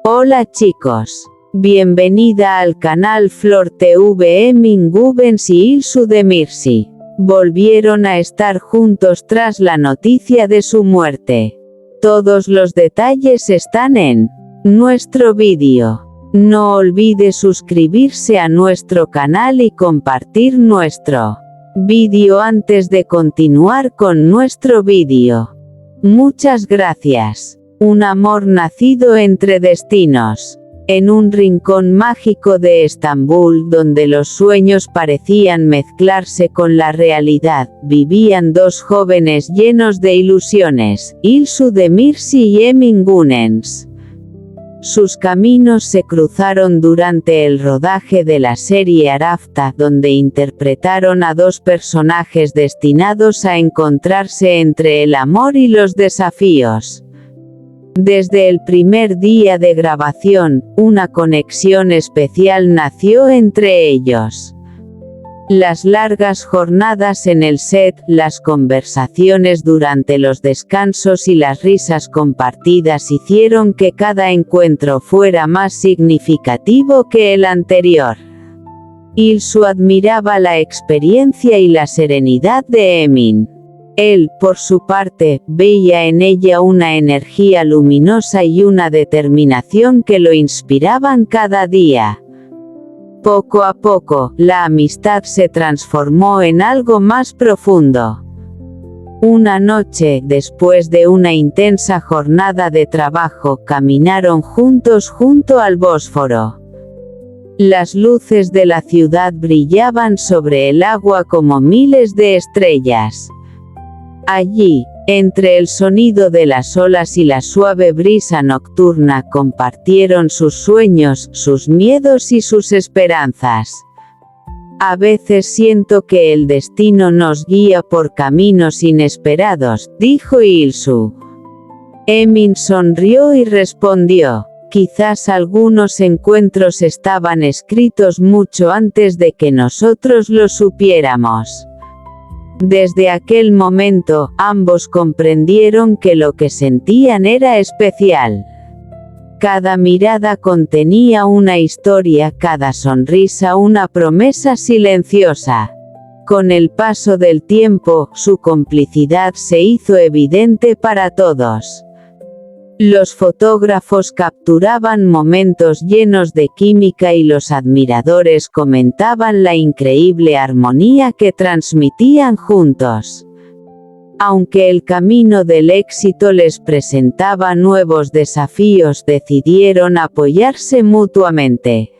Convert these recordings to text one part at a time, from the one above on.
Hola chicos. Bienvenida al canal Flor TV. Emin Gubens y Ilsu Demirci volvieron a estar juntos tras la noticia de su muerte. Todos los detalles están en nuestro vídeo. No olvide suscribirse a nuestro canal y compartir nuestro vídeo antes de continuar con nuestro vídeo. Muchas gracias. Un amor nacido entre destinos. En un rincón mágico de Estambul donde los sueños parecían mezclarse con la realidad, vivían dos jóvenes llenos de ilusiones, Ilsu Demirci y Emin Gubens. Sus caminos se cruzaron durante el rodaje de la serie Arafta, donde interpretaron a dos personajes destinados a encontrarse entre el amor y los desafíos. Desde el primer día de grabación, una conexión especial nació entre ellos. Las largas jornadas en el set, las conversaciones durante los descansos y las risas compartidas hicieron que cada encuentro fuera más significativo que el anterior. Ilsu admiraba la experiencia y la serenidad de Emin. Él, por su parte, veía en ella una energía luminosa y una determinación que lo inspiraban cada día. Poco a poco, la amistad se transformó en algo más profundo. Una noche, después de una intensa jornada de trabajo, caminaron juntos junto al Bósforo. Las luces de la ciudad brillaban sobre el agua como miles de estrellas. Allí, entre el sonido de las olas y la suave brisa nocturna, compartieron sus sueños, sus miedos y sus esperanzas. A veces siento que el destino nos guía por caminos inesperados, dijo Ilsu. Emin sonrió y respondió, quizás algunos encuentros estaban escritos mucho antes de que nosotros lo supiéramos. Desde aquel momento, ambos comprendieron que lo que sentían era especial. Cada mirada contenía una historia, cada sonrisa una promesa silenciosa. Con el paso del tiempo, su complicidad se hizo evidente para todos. Los fotógrafos capturaban momentos llenos de química y los admiradores comentaban la increíble armonía que transmitían juntos. Aunque el camino del éxito les presentaba nuevos desafíos, decidieron apoyarse mutuamente.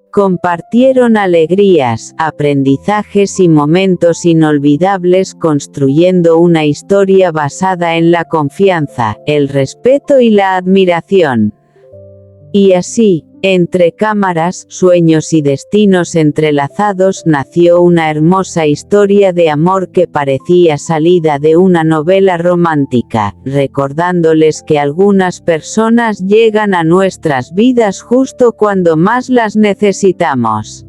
Compartieron alegrías, aprendizajes y momentos inolvidables, construyendo una historia basada en la confianza, el respeto y la admiración. Y así, entre cámaras, sueños y destinos entrelazados, nació una hermosa historia de amor que parecía salida de una novela romántica, recordándoles que algunas personas llegan a nuestras vidas justo cuando más las necesitamos.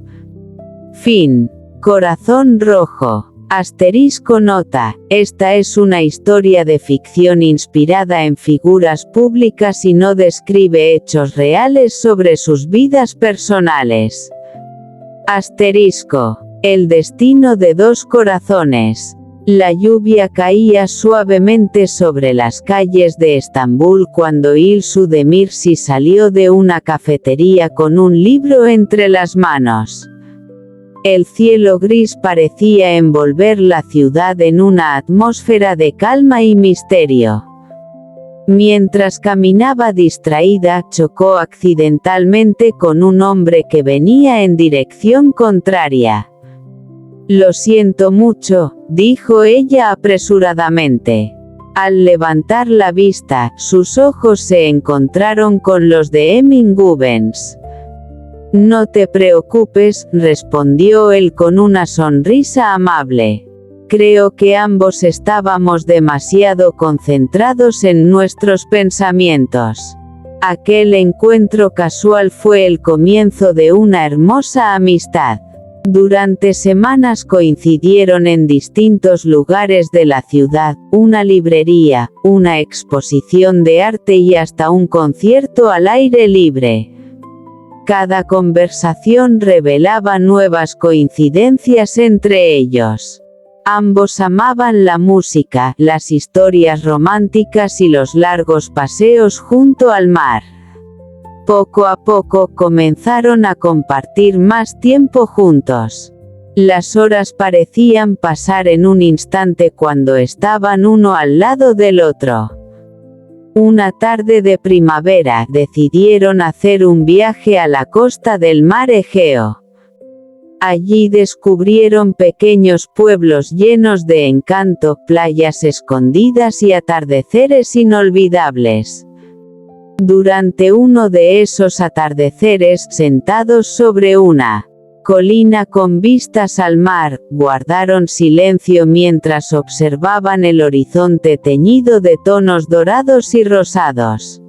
Fin. Corazón rojo. Asterisco nota, esta es una historia de ficción inspirada en figuras públicas y no describe hechos reales sobre sus vidas personales. Asterisco. El destino de dos corazones. La lluvia caía suavemente sobre las calles de Estambul cuando Ilsu Demirci salió de una cafetería con un libro entre las manos. El cielo gris parecía envolver la ciudad en una atmósfera de calma y misterio. Mientras caminaba distraída, chocó accidentalmente con un hombre que venía en dirección contraria. «Lo siento mucho», dijo ella apresuradamente. Al levantar la vista, sus ojos se encontraron con los de Emin Gubens. «No te preocupes», respondió él con una sonrisa amable. «Creo que ambos estábamos demasiado concentrados en nuestros pensamientos. Aquel encuentro casual fue el comienzo de una hermosa amistad». Durante semanas coincidieron en distintos lugares de la ciudad, una librería, una exposición de arte y hasta un concierto al aire libre. Cada conversación revelaba nuevas coincidencias entre ellos. Ambos amaban la música, las historias románticas y los largos paseos junto al mar. Poco a poco comenzaron a compartir más tiempo juntos. Las horas parecían pasar en un instante cuando estaban uno al lado del otro. Una tarde de primavera decidieron hacer un viaje a la costa del mar Egeo. Allí descubrieron pequeños pueblos llenos de encanto, playas escondidas y atardeceres inolvidables. Durante uno de esos atardeceres, sentados sobre una colina con vistas al mar, guardaron silencio mientras observaban el horizonte teñido de tonos dorados y rosados.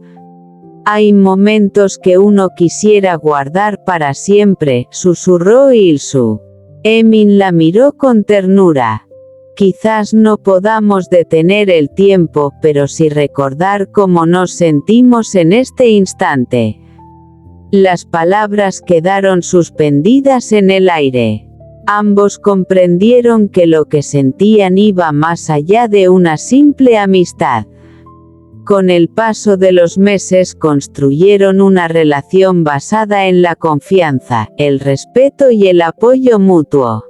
«Hay momentos que uno quisiera guardar para siempre», susurró Ilsu. Emin la miró con ternura. «Quizás no podamos detener el tiempo, pero sí recordar cómo nos sentimos en este instante». Las palabras quedaron suspendidas en el aire. Ambos comprendieron que lo que sentían iba más allá de una simple amistad. Con el paso de los meses construyeron una relación basada en la confianza, el respeto y el apoyo mutuo.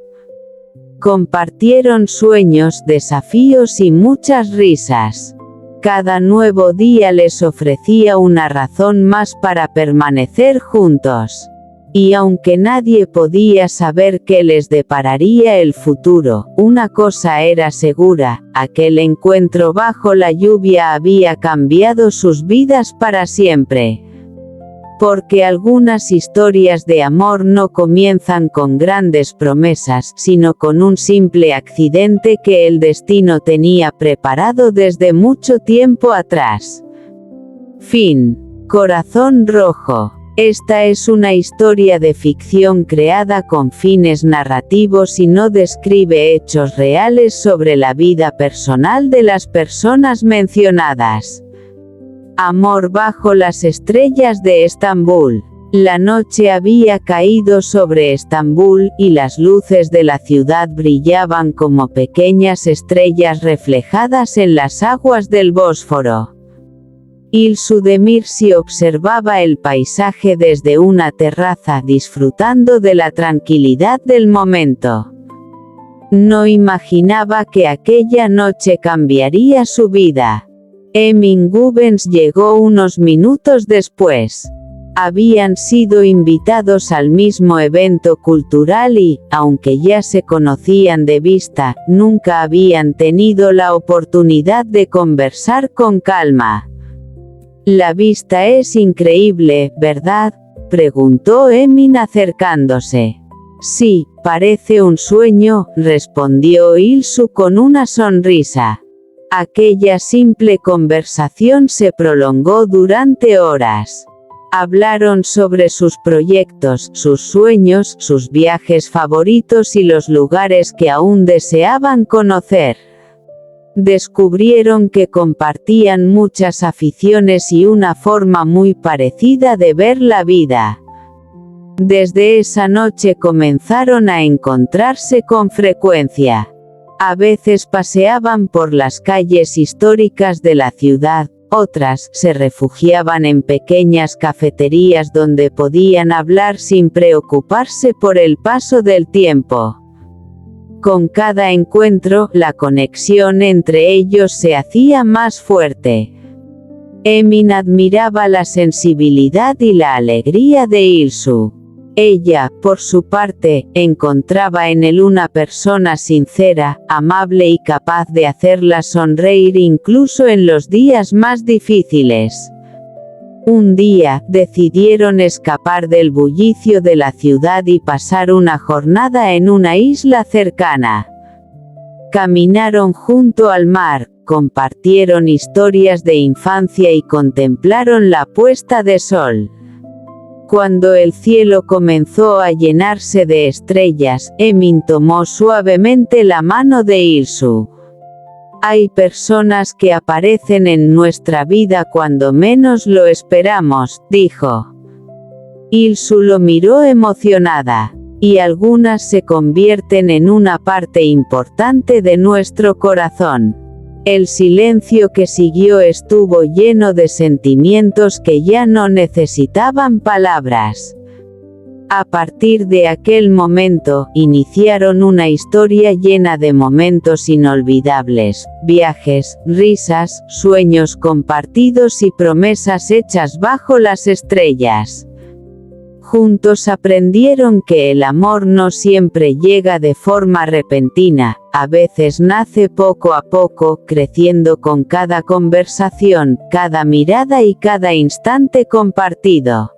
Compartieron sueños, desafíos y muchas risas. Cada nuevo día les ofrecía una razón más para permanecer juntos. Y aunque nadie podía saber qué les depararía el futuro, una cosa era segura: aquel encuentro bajo la lluvia había cambiado sus vidas para siempre. Porque algunas historias de amor no comienzan con grandes promesas, sino con un simple accidente que el destino tenía preparado desde mucho tiempo atrás. Fin. Corazón rojo. Esta es una historia de ficción creada con fines narrativos y no describe hechos reales sobre la vida personal de las personas mencionadas. Amor bajo las estrellas de Estambul. La noche había caído sobre Estambul, y las luces de la ciudad brillaban como pequeñas estrellas reflejadas en las aguas del Bósforo. Ilsu Demirci observaba el paisaje desde una terraza, disfrutando de la tranquilidad del momento. No imaginaba que aquella noche cambiaría su vida. Emin Gubens llegó unos minutos después. Habían sido invitados al mismo evento cultural y, aunque ya se conocían de vista, nunca habían tenido la oportunidad de conversar con calma. «La vista es increíble, ¿verdad?», preguntó Emin acercándose. «Sí, parece un sueño», respondió Ilsu con una sonrisa. Aquella simple conversación se prolongó durante horas. Hablaron sobre sus proyectos, sus sueños, sus viajes favoritos y los lugares que aún deseaban conocer. Descubrieron que compartían muchas aficiones y una forma muy parecida de ver la vida. Desde esa noche comenzaron a encontrarse con frecuencia. A veces paseaban por las calles históricas de la ciudad, otras se refugiaban en pequeñas cafeterías donde podían hablar sin preocuparse por el paso del tiempo. Con cada encuentro, la conexión entre ellos se hacía más fuerte. Emin admiraba la sensibilidad y la alegría de Ilsu. Ella, por su parte, encontraba en él una persona sincera, amable y capaz de hacerla sonreír incluso en los días más difíciles. Un día, decidieron escapar del bullicio de la ciudad y pasar una jornada en una isla cercana. Caminaron junto al mar, compartieron historias de infancia y contemplaron la puesta de sol. Cuando el cielo comenzó a llenarse de estrellas, Emin tomó suavemente la mano de Ilsu. Hay personas que aparecen en nuestra vida cuando menos lo esperamos, dijo. Ilsu lo miró emocionada. Y algunas se convierten en una parte importante de nuestro corazón. El silencio que siguió estuvo lleno de sentimientos que ya no necesitaban palabras. A partir de aquel momento, iniciaron una historia llena de momentos inolvidables, viajes, risas, sueños compartidos y promesas hechas bajo las estrellas. Juntos aprendieron que el amor no siempre llega de forma repentina, a veces nace poco a poco, creciendo con cada conversación, cada mirada y cada instante compartido.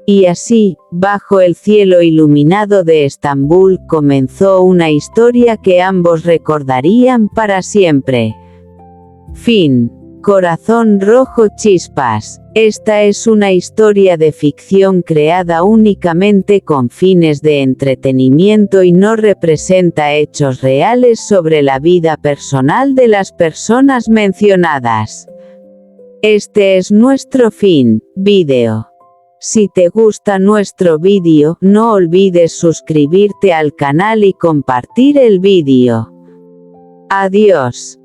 Y así, bajo el cielo iluminado de Estambul, comenzó una historia que ambos recordarían para siempre. Fin. Corazón rojo chispas. Esta es una historia de ficción creada únicamente con fines de entretenimiento y no representa hechos reales sobre la vida personal de las personas mencionadas. Este es nuestro fin, vídeo. Si te gusta nuestro vídeo, no olvides suscribirte al canal y compartir el vídeo. Adiós.